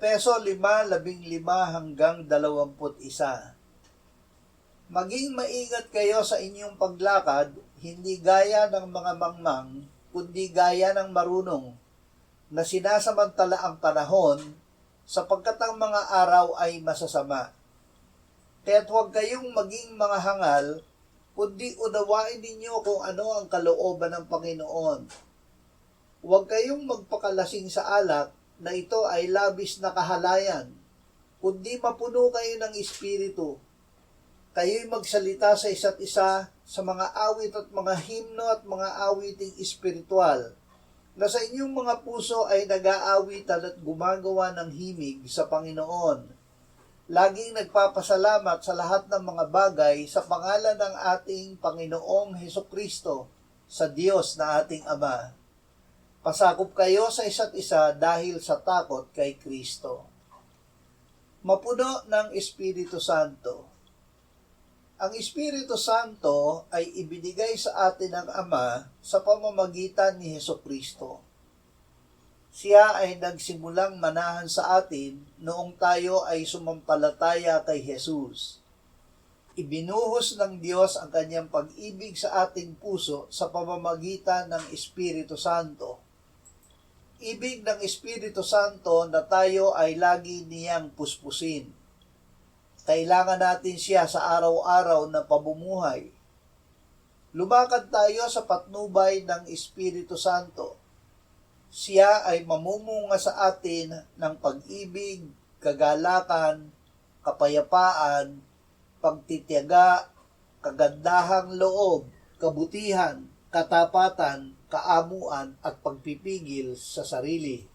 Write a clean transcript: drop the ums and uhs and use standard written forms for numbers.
Efeso 5:15 hanggang 21. Maging maingat kayo sa inyong paglakad, hindi gaya ng mga mangmang, kundi gaya ng marunong, na sinasamantala ang panahon, sapagkat ang mga araw ay masasama. Kaya't huwag kayong maging mga hangal, kundi unawain ninyo kung ano ang kalooban ng Panginoon. Huwag kayong magpakalasing sa alak, na ito ay labis na kahalayan, kundi mapuno kayo ng Espiritu. Kayo'y magsalita sa isa't isa sa mga awit at mga himno at mga awiting espiritual, na sa inyong mga puso ay nag-aawitan at gumagawa ng himig sa Panginoon. Laging nagpapasalamat sa lahat ng mga bagay sa pangalan ng ating Panginoong Hesukristo, sa Diyos na ating Ama. Pasakop kayo sa isa't isa dahil sa takot kay Kristo. Mapuno ng Espiritu Santo. Ang Espiritu Santo ay ibinigay sa atin ng Ama sa pamamagitan ni Hesukristo. Siya ay nagsimulang manahan sa atin noong tayo ay sumampalataya kay Jesus. Ibinuhos ng Diyos ang kanyang pag-ibig sa ating puso sa pamamagitan ng Espiritu Santo. Ibig ng Espiritu Santo na tayo ay lagi niyang puspusin. Kailangan natin siya sa araw-araw na pamumuhay. Lumakad tayo sa patnubay ng Espiritu Santo. Siya ay mamumunga sa atin ng pag-ibig, kagalakan, kapayapaan, pagtitiyaga, kagandahang loob, kabutihan, katapatan, kaamuan at pagpipigil sa sarili.